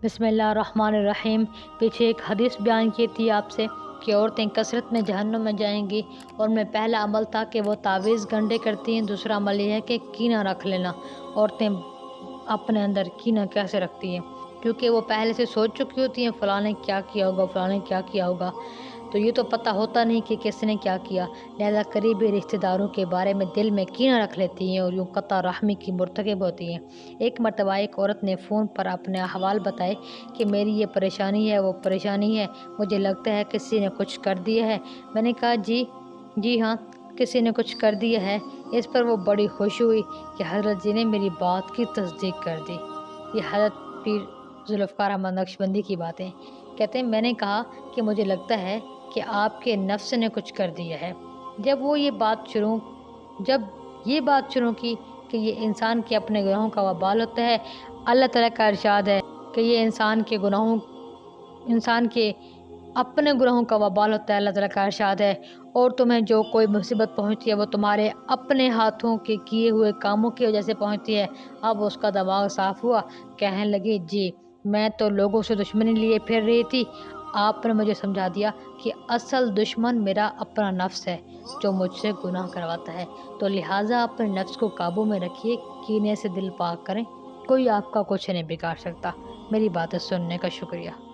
بسم اللہ الرحمن الرحیم۔ پیچھے ایک حدیث بیان کی تھی آپ سے کہ عورتیں کثرت میں جہنم میں جائیں گی، اور میں پہلا عمل تھا کہ وہ تعویذ گنڈے کرتی ہیں، دوسرا عمل یہ ہے کہ کینہ رکھ لینا۔ عورتیں اپنے اندر کینہ کیسے رکھتی ہیں؟ کیونکہ وہ پہلے سے سوچ چکی ہوتی ہیں فلاں نے کیا کیا ہوگا، فلاں نے کیا کیا ہوگا، تو یہ تو پتہ ہوتا نہیں کہ کس نے کیا کیا، لہذا قریبی رشتہ داروں کے بارے میں دل میں کینہ رکھ لیتی ہیں اور یوں قطع رحمی کی مرتکب ہوتی ہیں۔ ایک مرتبہ ایک عورت نے فون پر اپنے احوال بتائے کہ میری یہ پریشانی ہے، وہ پریشانی ہے، مجھے لگتا ہے کسی نے کچھ کر دیا ہے۔ میں نے کہا جی ہاں، کسی نے کچھ کر دیا ہے۔ اس پر وہ بڑی خوش ہوئی کہ حضرت جی نے میری بات کی تصدیق کر دی۔ یہ حضرت پیر ذوالفقار احمد نقشبندی کی باتیں کہتے ہیں، میں نے کہا کہ مجھے لگتا ہے کہ آپ کے نفس نے کچھ کر دیا ہے۔ جب یہ بات شروع کی کہ یہ انسان کے اپنے گناہوں کا وبال ہوتا ہے، اللہ تعالیٰ کا ارشاد ہے کہ یہ انسان کے اپنے گناہوں کا وبال ہوتا ہے، اللہ تعالیٰ کا ارشاد ہے، اور تمہیں جو کوئی مصیبت پہنچتی ہے وہ تمہارے اپنے ہاتھوں کے کیے ہوئے کاموں کی وجہ سے پہنچتی ہے۔ اب اس کا دماغ صاف ہوا، کہنے لگی جی میں تو لوگوں سے دشمنی لیے پھر رہی تھی، آپ نے مجھے سمجھا دیا کہ اصل دشمن میرا اپنا نفس ہے جو مجھ سے گناہ کرواتا ہے، تو لہٰذا اپنے نفس کو قابو میں رکھیے، کینے سے دل پاک کریں، کوئی آپ کا کچھ نہیں بگاڑ سکتا۔ میری باتیں سننے کا شکریہ۔